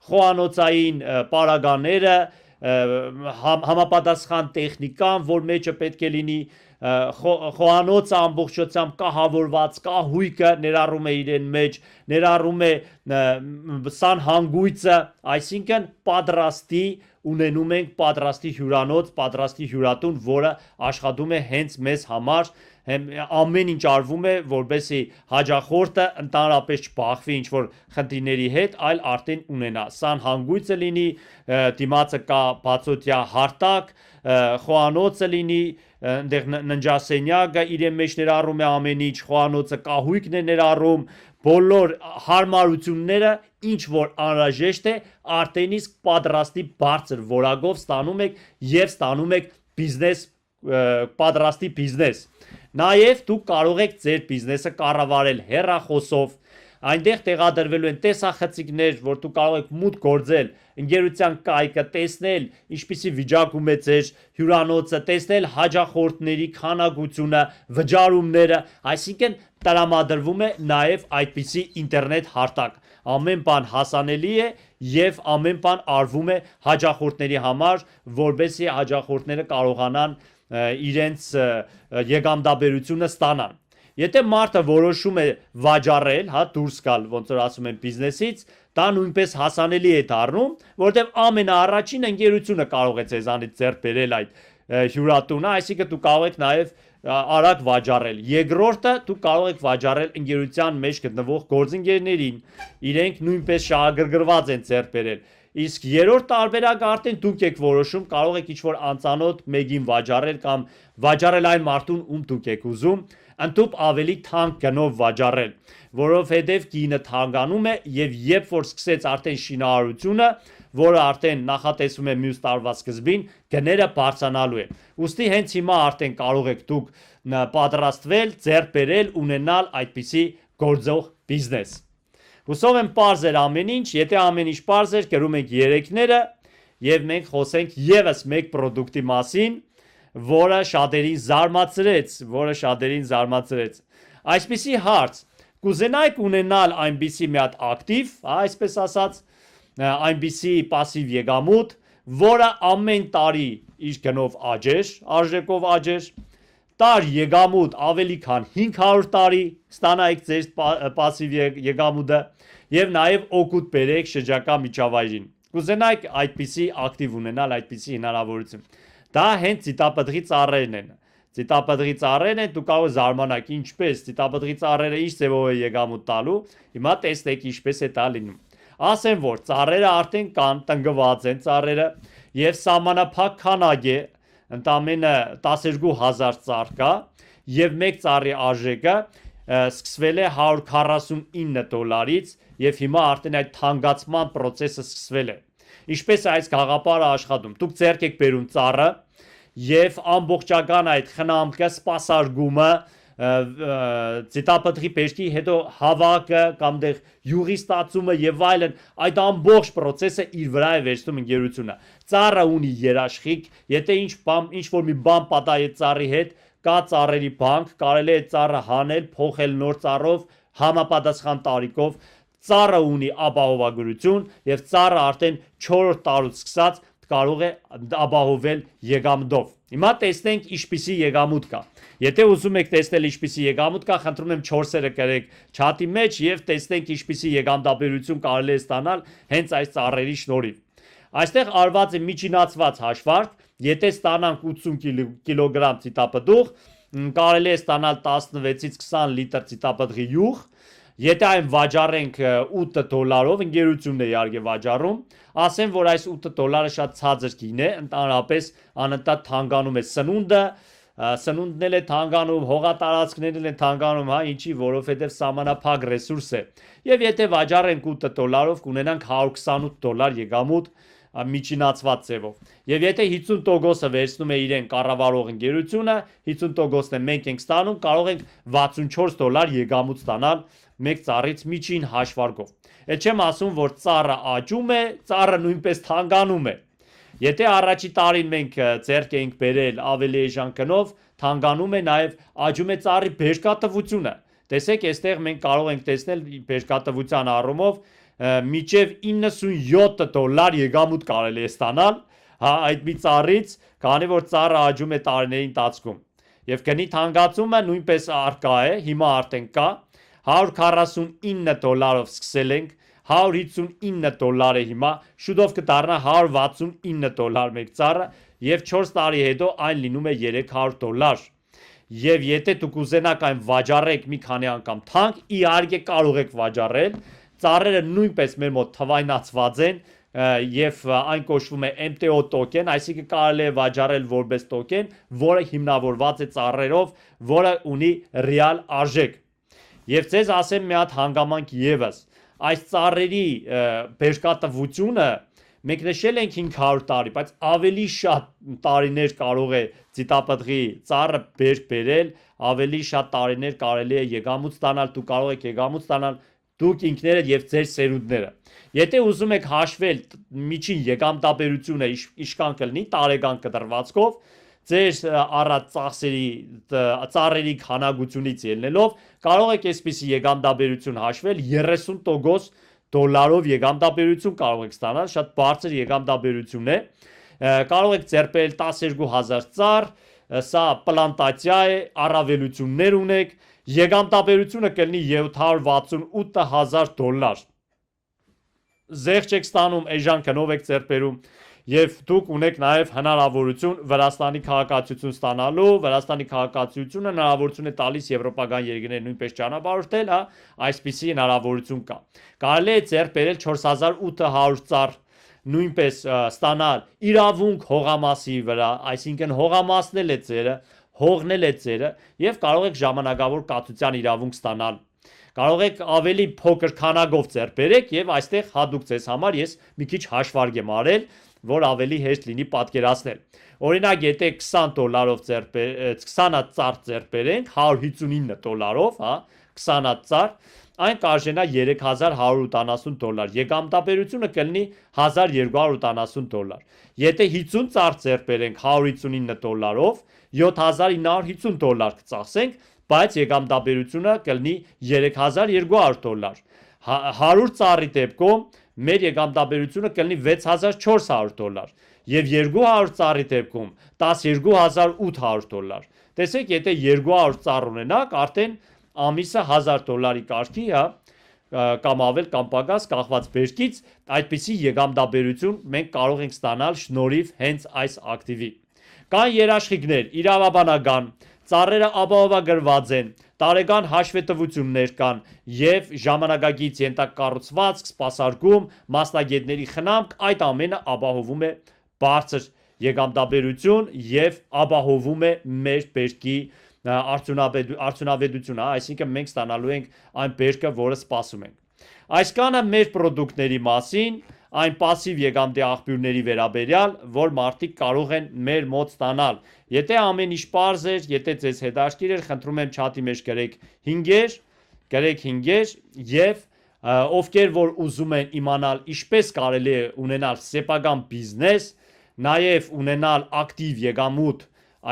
խոհանոցային պարագաները, համապատասխան տեխնիկան, որ մեջը պետք է լինի, խոհանոցը ամբողջությամբ կահավորված, կահույքը ներառում է իրեն մեջ, ներառում է սանհանգույցը, այսինքն պատրաստի ունենում ենք պատրաստի հյուրանոց, պատրաստի հյուրատուն, որը աշխատում է հենց մեզ համար, ամեն ինչ արվում է, որպեսզի հաճախորդը ընդհանրապես չբախվի ինչ-որ խնդիրների հետ, այլ արդեն ունենա սանհանգույցը լինի, դիմացը կա բացօթյա հարթակ, խոհանոցը լինի, այնտեղ ննջասենյակը իրեն մեջ ներառում է ամեն ինչ, խոհանոցը կահույքն է ներառում, բոլոր հարմարությունները, ինչ որ անհրաժեշտ է, արդեն իսկ պատրաստի բարձր որակով ստանում եք եւ ստանում եք բիզնես, պատրաստի բիզնես։ Նաեւ դուք կարող եք ձեր բիզնեսը կառավարել հեռախոսով, այնտեղ տեղադրվելու են տեսախցիկներ, որ դուք կարող եք մուտք գործել ընկերության կայքը, տեսնել ինչպիսի վիճակում է ձեր հյուրանոցը, տեսնել հաճախորդների քանակությունը, վճարումները, այսինքն տրամադրվում է նաև այդպիսի ինտերնետ հարթակ։ Ամեն բան հասանելի է եւ ամեն բան արվում է հաճախորդների համար, որբեսի հաճախորդները կարողանան իրենց եկամտաբերությունը ստանան։ Եթե մարդը որոշում է վաճառել, հա, դուրս գալ, ոնց որ ասում են բիզնեսից, դա նույնպես հասանելի է դառնում, որտեղ ամենաառաջին ընկերությունը կարող է ձեզանից ձեռք բերել այդ հյուրատունը, այսինքն դու կարող եք նաև արագ վաճառել։ Երկրորդը դու կարող եք վաճառել ընկերության մեջ գտնվող գործընկերներին, իրենք նույնպես շահագրգռված են ձեռք բերել։ Իսկ երրորդ տարբերակը արդեն դուք եք որոշում, կարող եք ինչ-որ անծանոթ մեկին վաճառել կամ վաճառել այն մարդուն, ում դուք եք ուզում, ընդհանուր ավելի թանկ գնով վաճառել, որովհետև գինը թանկանում է եւ երբ որ սկսեց արդեն շինարարությունը, որը արդեն նախատեսվում է մյուս տարվա սկզբին, գները բարձրանալու են։ Ուստի հենց հիմա արդեն կարող եք դուք պատրաստվել, ձեռք բերել, ունենալ այդպիսի գործող բիզնես։ Հուսով եմ պարզ էր ամեն ինչ, եթե ամեն ինչ պարզ էր, գրում ենք երեքները եւ մենք խոսենք եւս մեկ պրոդուկտի մասին, որը շատերին զարմացրեց։ Այսպիսի հարց, կուզենայիք ունենալ այնպիսի մի հատ ակտիվ, այսպես ասած, այնպիսի պասիվ եկամուտ, որը ամեն տարի իր գնով աճեր, արժեքով աճեր, տար եկամուտ ավելի քան 500 տարի ստանայիք ձեր պասիվ եկամուտը եւ նաեւ օգուտ բերեք շրջակա միջավայրին։ Կուզենայիք այդպիսի ակտիվ ունենալ, այդպիսի հնարավորություն։ Դա հենց ծիտապտղի ծառերն են։ Ծիտապտղի ծառերն են, դու կարող ես զարմանալ, ինչպես ծիտապտղի ծառերը ինչ ձևով է եկամուտ տալու։ Հիմա տեսնեք ինչպես է դա լինում։ Ասեմ որ ծառերը արդեն կան, տնկված են ծառերը եւ սահմանափակ քանակ է, ընդամենը 12000 ծառ կա եւ մեկ ծառի արժեքը սկսվել է $149-ից եւ հիմա արդեն այդ թանկացման process-ը սկսվել է։ Ինչպես է այս գաղափարը աշխատում։ Դուք ձեռք եք բերում ծառը եւ ամբողջական այդ խնամքը, սպասարկումը, ծիտապտղի բերքի հետո հավաքը կամ դեղ յուղի ստացումը եւ այլն, այդ ամբողջ process-ը իր վրա է վերցնում ընկերությունը։ Ծառը ունի երաշխիք, եթե ինչ որ մի բան պատահի ծառի հետ, կա ծառերի բանկ, կարելի է ծառը հանել, փոխել նոր ծառով, համապատասխան տարիքով։ Ծառը ունի ապահովագրություն եւ ծառը արդեն 4-րդ տարուց սկսած կարող է ապահովել եկամուտով։ Հիմա տեսնենք ինչպիսի եկամուտ կա։ Եթե ուզում եք տեսնել ինչպիսի եկամուտ կա, խնդրում եմ 4-երը գրեք չաթի մեջ եւ տեսնենք ինչպիսի եկամտաբերություն կարելի է ստանալ հենց այս ծառերի շնորհիվ։ Այստեղ արված է միջինացված հաշվարկ, եթե ստանանք 80 կիլոգրամ ծիտապտուղ, կարելի է ստանալ 16-ից 20 լիտր ծիտապտղի յուղ։ Եթե այն վաճառենք $8, ընկերությունն է իհարկե վաճառում, ասեմ որ այս $8 շատ ցածր գին է, ընդհանրապես անընդհատ թանկանում է սնունդը, սնունդն էլ է թանկանում, հողատարածքներն են թանկանում, հա, ինչի, որովհետև սահմանափակ ռեսուրս է։ Եվ եթե վաճառենք $8 կունենանք $128 եկամուտ միջինացված ձևով։ Եվ եթե 50%-ը վերցնում է իրեն կառավարող ընկերությունը, 50%-ն է մենք ենք ստանում, կարող ենք $64 եկամուտ ստանալ մեկ ծառից միջին հաշվարկով։ Այդ չեմ ասում, որ ծառը աճում է, ծառը նույնպես թանկանում է։ Եթե առաջի տարին մենք ձեռք էինք բերել ավելի էժան գնով, թանկանում է նաև աճում է ծառի բերքատվությունը։ Տեսեք, այստեղ մենք կարող ենք տեսնել բերքատվության առումով միջև $97 եկամուտ կարելի է ստանալ, հա, այդ մի ծառից, քանի որ ծառը աճում է տարիների ընթացքում։ Եվ գնի թանկացումը նույնպես արկա է, հիմա արդեն կա, $149-ով սկսել ենք, $159 է հիմա, շուտով կդառնա $169 մեկ ծառը եւ 4 տարի հետո այն լինում է $300։ Եվ եթե դուք ուզենաք այն վաճառեք մի քանի անգամ թանկ, իհարկե կարող եք վաճառել, ծառերը նույնպես մեր մոտ թվայնացված են եւ այն կոչվում է MTO token, այսինքն կարելի է վաճառել որպես token, որը հիմնավորված է ծառերով, որը ունի ռեալ արժեք։ Եվ ձեզ ասեմ մի հատ հանգամանք եւս, այս ծառերի բերքատվությունը մենք նշել ենք 500 տարի, բայց ավելի շատ տարիներ կարող է ծիտապտղի ծառը բերք բերել, ավելի շատ տարիներ կարելի է եկամուտ ստանալ, դու կարող եք եկամուտ ստանալ դուք ինքներդ եւ ձեր սերունդները։ Եթե ուզում եք հաշվել միջին եկամտաբերությունը ինչքան կլինի տարեկան կտրվածքով, ձեր առած ծառերի քանակությունից ելնելով կարող եք այսպիսի եկամտաբերություն հաշվել 30% դոլարով եկամտաբերություն կարող եք ստանալ, շատ բարձր եկամտաբերություն է, կարող եք ձեռք բերել 12000 ծառ, սա պլանտացիա է, առավելություններ ունեք, եկամտաբերությունը կլինի $768,000, զեղ չեք ստանում, էժան գնով եք ձեռք բերում եւ դուք ունեք նաեւ հնարավորություն Վրաստանի քաղաքացիություն ստանալու, Վրաստանի քաղաքացիությունը հնարավորություն է տալիս եվրոպական երկրներ նույնպես ճանապարհորդել, հա, այսպիսի հնարավորություն կա։ Կարելի է ձեռք բերել 4800 ծառ նույնպես ստանալ իրավունք հողամասի վրա, այսինքն հողամասն է ձերը, հողն է ձերը եւ կարող եք ժամանակավոր կացության իրավունք ստանալ։ Կարող եք ավելի փոքր քանակով ձեռք բերեք եւ այստեղ հատուկ ձեզ համար ես մի քիչ հաշվարկ եմ արել, որ ավելի հեշտ լինի պատկերացնել։ Օրինակ, եթե $20 20 ծառ ձեռք բերենք $159, հա, 20 ծառ, այն կարժենա $3180, եկամտաբերությունը կլինի $1280։ Եթե 50 ծառ ձեռք բերենք $159-ով, $7950 կծախսենք, բայց եկամտաբերությունը կլինի $3200։ 100 ծառի դեպքում մեր եկամտաբերությունը կլինի $6400 եւ 200 ծառի դեպքում $12800։ Տեսեք, եթե 200 ծառ ունենաք, արդեն ամիսը $1000 կարգի է, կամ ավել կամ պակաս կախված բերքից, այդպիսի եկամտաբերություն մենք կարող ենք ստանալ շնորհիվ հենց այս ակտիվի։ Կան երաշխիքներ, իրավաբանական, ծառերը ապահովագրված են, տարեկան հաշվետվություններ կան եւ ժամանակակից ենթակառուցվածք, սպասարկում, մասնագետների խնամք, այդ ամենը ապահովում է բարձր եկամտաբերություն եւ ապահովում է մեր բերքի արդյունավետությունը, այսինքն մենք ստանալու ենք այն բերքը, որը սպասում ենք։ Այսքանը մեր պրոդուկտների մասին, այն пассив եկամտի աղբյուրների վերաբերյալ, որ մարդիկ կարող են մեր մոտ ստանալ։ Եթե ամեն ինչ պարզ էր, եթե ձեզ հետաքրքիր էր, խնդրում եմ չաթի մեջ գրեք 5 եւ ովքեր որ ուզում են իմանալ ինչպես կարելի է ունենալ սեփական բիզնես, նաեւ ունենալ ակտիվ եկամուտ,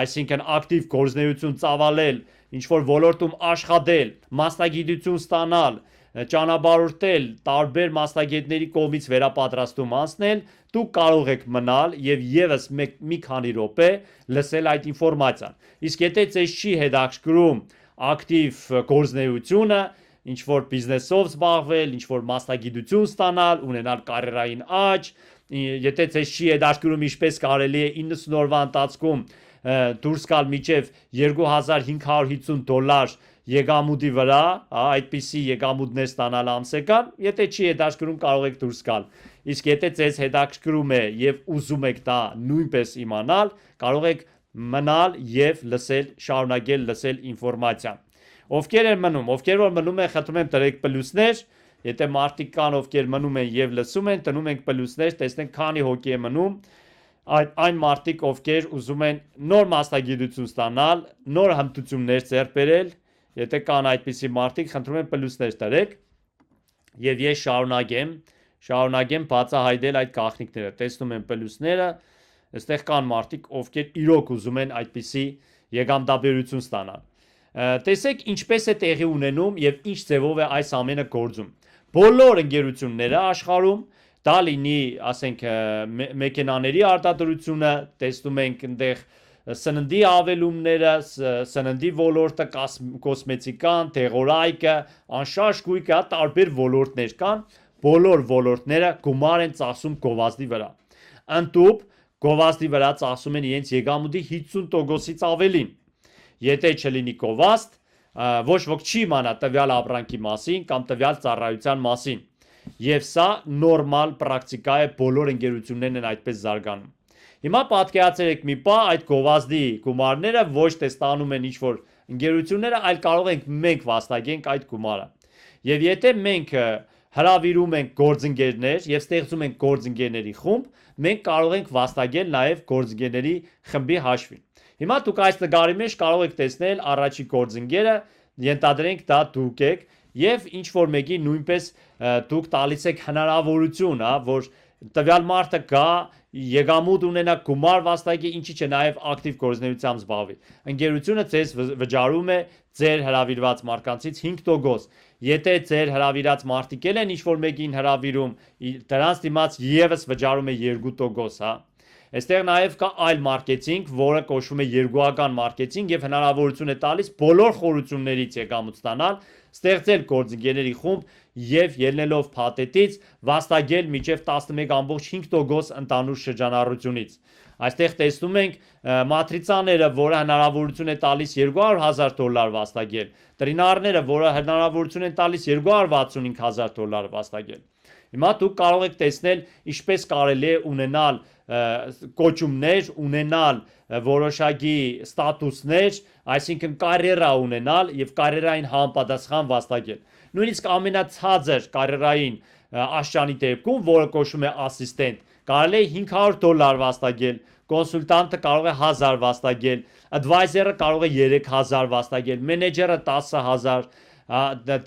այսինքն ակտիվ գործունեություն ծավալել, ինչ որ ոլորտում աշխատել, մասնագիտություն ստանալ, ճանապարհորդել, տարբեր մասնագետների կողմից վերապատրաստում անցնել, դուք կարող եք մնալ եւ եւս մի քանի րոպե լսել այդ ինֆորմացիան։ Իսկ եթե ձեզ չի հետաքրքրում ակտիվ գործունեությունը, ինչ որ բիզնեսով զբաղվել, ինչ որ մասնագիտություն ստանալ, ունենալ կարիերային աճ, եթե ձեզ չի հետաքրքրում ինչպես կարելի է 90 օրվա ընթացքում դուրս գալ միջև $2550 եկամուտի վրա, այդպիսի եկամուտներ ստանալ ամսական, եթե չի հետաքրքրում կարող եք դուրս գալ։ Իսկ եթե ձեզ հետաքրքրում է եւ ուզում եք դա նույնպես իմանալ, կարող եք մնալ եւ լսել, շարունակել լսել ինֆորմացիան։ Ովքեր են մնում, ովքեր որ մնում են, խնդրում եմ դրեք պլյուսներ, եթե մարդիկ կան, ովքեր մնում են եւ լսում են, տնում ենք պլյուսներ, տեսնենք քանի հոգի է մնում։ Այն մարդիկ, ովքեր ուզում են նոր մասնագիտություն ստանալ, նոր հմտություններ ձեռք բերել, եթե կան այդպիսի մարդիկ, խնդրում եմ պլյուսներ դրեք եւ ես շարունակեմ բացահայտել այդ գաղտնիքները։ Տեսնում եմ պլյուսները, այստեղ կան մարդիկ, ովքեր իրոք ուզում են այդպիսի եկամտաբերություն ստանալ։ Տեսեք ինչպես է տեղի ունենում եւ ինչ ձևով է այս ամենը գործում։ Բոլոր ընկերությունները աշխարհում, դա լինի, ասենք, մեքենաների արտադրությունը, տեսնում ենք այնտեղ սննդի ավելումները, սննդի ոլորտը, կոսմետիկան, դեղորայքը, անշարժ գույքը, տարբեր ոլորտներ կան, բոլոր ոլորտները գումար են ծախսում գովազդի վրա։ Ընդդուպ գովազդի վրա ծախսում են իրենց եկամուտի 50%-ից ավելին։ Եթե չլինի գովազդ, ոչ ոք չի իմանա տվյալ ապրանքի մասին կամ տվյալ ծառայության մասին։ Եվ սա նորմալ պրակտիկա է, բոլոր ընկերություններն են այդպես զարգանում։ Հիմա պատկերացրեք մի պահ այդ գովազդի գումարները ոչ թե ստանում են ինչ-որ ընկերությունները, այլ կարող ենք մենք վաստակենք այդ գումարը։ Եվ եթե մենք հրավիրում ենք գործընկերներ եւ ստեղծում ենք գործընկերների խումբ, մենք կարող ենք վաստակել նաեւ գործընկերների խմբի հաշվին։ Հիմա դուք այս նկարի մեջ կարող եք տեսնել առաջի գործընկերը, ենթադրենք դա դուք եք եւ ինչ որ մեկի նույնպես դուք տալիս եք հնարավորություն, հա, որ տվյալ մարդը գա եկամուտ ունենա գումար վաստակի, ինչի՞ չէ նաև ակտիվ գործունեությամբ զբաղվի։ Ընկերությունը ձեզ վճարում է ձեր հրավիրված մարկանցից 5%։ Եթե ձեր հրավիրած մարդիկ են ինչ-որ մեկին հրավիրում, դրանց դիմաց եւս վճարում է 2%, հա։ Այստեղ նաև կա այլ մարքեթինգ, որը կոչվում է երկուական մարքեթինգ եւ հնարավորություն է տալիս բոլոր խորություններից եկամուտ ստանալ, ստեղծել գործընկերների խումբ եւ ելնելով փաթեթից վաստակել մինչեւ 11.5% ընդանուր շրջանառությունից։ Այստեղ տեսնում ենք մատրիցաները, որը հնարավորություն է տալիս $200,000 վաստակել, տրինարները, որը հնարավորություն են տալիս $265,000 վաստակել։ Հիմա դուք կարող եք տեսնել ինչպես կարելի է ունենալ կոչումներ, ունենալ որոշակի ստատուսներ, այսինքն կարիերա ունենալ եւ կարիերային համապատասխան վաստակել։ Նույնիսկ ամենացածր կարիերային աշճանի դեպքում, որը կոչվում է ասիստենտ, կարելի է $500 վաստակել, կոնսուլտանտը կարող է 1000 վաստակել, advisor-ը կարող է 3000 վաստակել, մենեջերը 10000,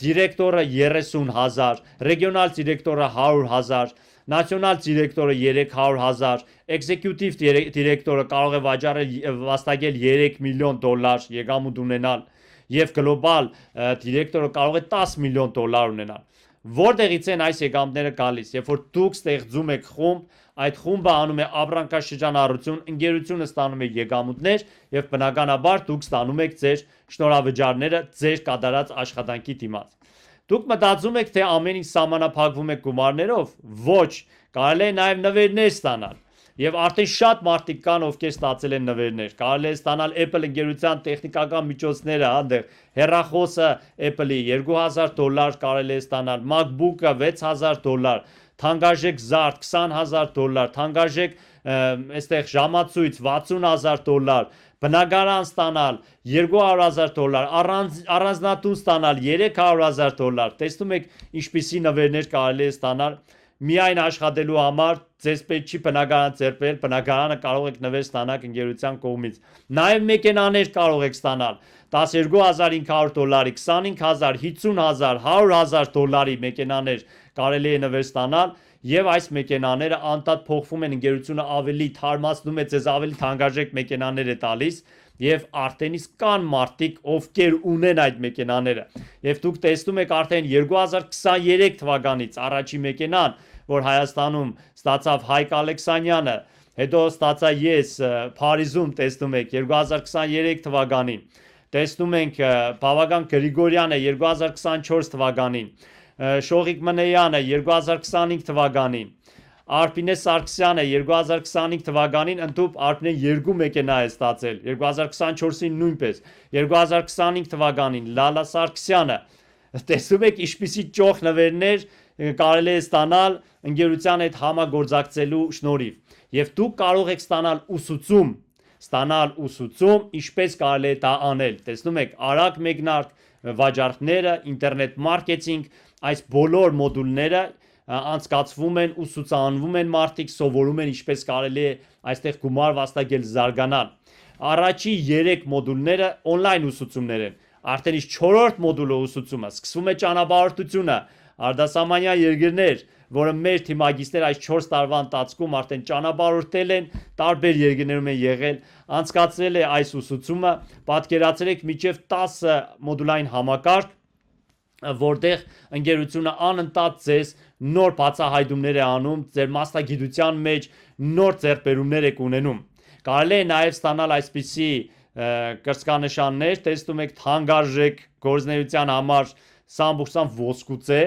դիրեկտորը 30,000, ռեգիոնալ դիրեկտորը 100,000, նացիոնալ դիրեկտորը 300,000, էքզեկյուտիվ դիրեկտորը կարող է վաստակել $3 միլիոն եկամուտ ունենալ եւ գլոբալ դիրեկտորը կարող է $10 միլիոն ունենալ։ Որտեղից են այս եկամուտները գալիս։ Երբ որ դուք ստեղծում եք խումբ, այդ խումբը անում է ապրանքաշրջանառություն, ընկերությունը ստանում է եկամուտներ եւ բնականաբար դուք ստանում եք ձեր շնորհավճարները ձեր կատարած աշխատանքի դիմաց։ Դուք մտածում եք, թե ամեն ինչ սահմանափակվում է գումարներով։ Ոչ, կարելի է նաև նվերներ ստանալ։ Եւ արդեն շատ մարդիկ կան, ովքեր ստացել են նվերներ։ Կարելի է ստանալ Apple ընկերության տեխնիկական միջոցները, հանդեր հեռախոսը Apple-ի $2,000 կարելի է ստանալ, MacBook-ը $6,000, թանկարժեք զարդ $20,000, թանկարժեք այստեղ ժամացույց $60,000, բնակարան ստանալ $200,000, առանձնատուն ստանալ $300,000։ Տեսնում եք ինչպիսի նվերներ կարելի է ստանալ։ Միայն աշխատելու համար ձեզ պետք չի բնակարան ձեռբերել, բնակարանը կարող եք նվեր ստանալ ընկերության կողմից։ Նաև մեքենաներ կարող եք ստանալ $12,500, $25,000, $50,000, $100,000 մեքենաներ կարելի է նվեր ստանալ եւ այս մեքենաները անդադ փոխվում են, ընկերությունը ավելի թարմացնում է ձեզ, ավելի թանկարժեք մեքենաներ է տալիս եւ արդեն իսկ կան մարդիկ, ովքեր ունեն այդ մեքենաները։ Եվ դուք տեսնում եք արդեն 2023 թվականից առաջի մեքենան, որ Հայաստանում ստացավ Հայկ Ալեքսանյանը, հետո ստացա ես Փարիզում, տեսնում եք 2023 թվականին, տեսնում ենք Բավական Գրիգորյանը 2024 թվականին, Շողիկ Մնեյանը 2025 թվականին, Արփինե Սարգսյանը 2025 թվականին ընդհանուր Արփինեն 2 մեքենա է ստացել, 2024-ին նույնպես, 2025 թվականին Լալա Սարգսյանը, տեսնում եք ինչպիսի ճոխ նվերներ կարելի է ստանալ ընկերության հետ համագործակցելու շնորհիվ։ Եվ դուք կարող եք ստանալ ուսուցում, ինչպես կարելի է դա անել։ Տեսնում եք, արագ մեկնարկ, վաճառքները, ինտերնետ մարքեթինգ, այս բոլոր մոդուլները անցկացվում են, ուսուցանվում են, մարդիկ սովորում են ինչպես կարելի է այստեղ գումար վաստակել, զարգանալ։ Առաջի 3 մոդուլները on-line ուսուցումներ են։ Արդեն իսկ 4-րդ մոդուլը ուսուցումը սկսվում է ճանապարհորդությունը, արտասահմանյան երկրներ, որը մեր թիմագիստներ այս 4 տարվա ընթացքում արդեն ճանապարհորդել են, տարբեր երկրներում են եղել, անցկացրել է այս ուսուցումը, պատկերացրեք մինչև 10 մոդուլային համակարգ, որտեղ ընկերությունը անընդհատ ձեզ նոր բացահայտումներ է անում, ձեր մասնագիտության մեջ նոր ձեռքբերումներ եք ունենում։ Կարելի է նաև ստանալ այսպիսի կրծքանշաններ, տեսնում եք թանկարժեք գործունեության համար 100% ոսկուց է,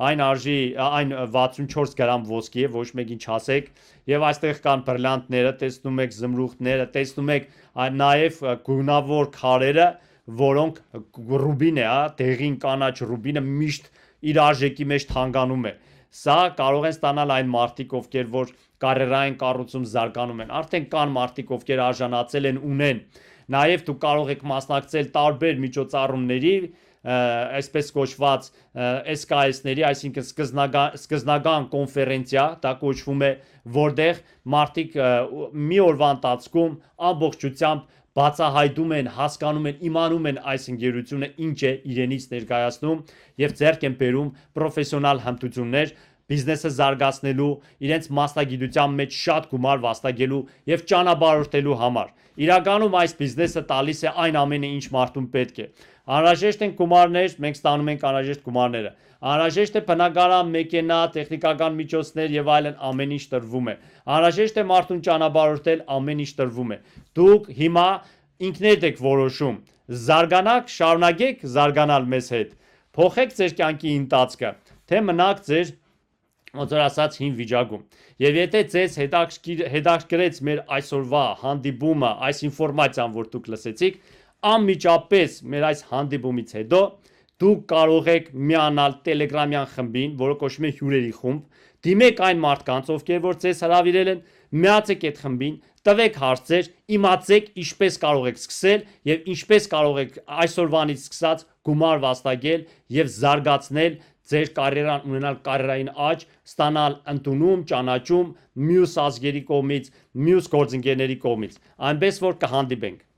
այն 64 գրամ ոսկի է, ոչ մեկին չասեք, եւ այստեղ կան բրիլյանտները, տեսնում եք զմրուխտները, տեսնում եք նաև գունավոր քարերը, որոնք ռուբին է, դեղին կանաչ ռուբինը միշտ իր արժեքի մեջ թանկանում է։ Սա կարող են ստանալ այն մարդիկ, ովքեր որ կարիերային կառուցում զարգանում են։ Արդեն կան մարդիկ, ովքեր արժանացել են, ունեն։ Նաև դուք կարող եք մասնակցել տարբեր միջոցառումների, այսպես կոչված SKS-ների, այսինքն սկզբնական կոնֆերենցիա, դա կոչվում է, որտեղ մարդիկ մի օրվա ընթացքում ամբողջությամբ բացահայտում են, հասկանում են, իմանում են այս ընկերությունը ինչ է իրենից ներկայացնում եւ ձեռք են բերում պրոֆեսիոնալ հմտություններ, բիզնեսը զարգացնելու, իրենց մասնագիտության մեջ շատ գումար վաստակելու եւ ճանապարհորդելու համար։ Իրականում այս բիզնեսը տալիս է այն ամենը, ինչ մարդուն պետք է։ Անհրաժեշտ են գումարներ, մենք ստանում ենք անհրաժեշտ գումարները։ Անհրաժեշտ է բնակարան, մեքենա, տեխնիկական միջոցներ եւ այլն, ամեն ինչ տրվում է։ Անհրաժեշտ է մարդուն ճանապարհորդել, ամեն ինչ տրվում է։ Դուք հիմա ինքներդ եք որոշում։ Զարգանաք, շարունակեք զարգանալ մեզ հետ։ Փոխեք ձեր կյանքի ընթացքը, թե մնաք ձեր ոնց որ ասած հին վիճակում։ Եվ եթե ձեզ հետաքրքրեց մեր այսօրվա հանդիպումը, այս ինֆորմացիան, որ դուք լսեցիք, անմիջապես մեր այս հանդիպումից հետո դուք կարող եք միանալ Telegram-յան խմբին, որը կոչվում է հյուրերի խումբ, դիմեք այն մարդկանց, ովքեր որ ձեզ հրավիրել են, միացեք այդ խմբին, տվեք հարցեր, իմացեք ինչպես կարող եք սկսել եւ ինչպես կարող եք այսօրվանից սկսած գումար վաստակել եւ զարգացնել ձեր կարիերան, ունենալ կարիերային աճ, ստանալ ընդունում, ճանաչում մյուս ազգերի կողմից, մյուս գործընկերների կողմից, այնպես որ կհանդիպենք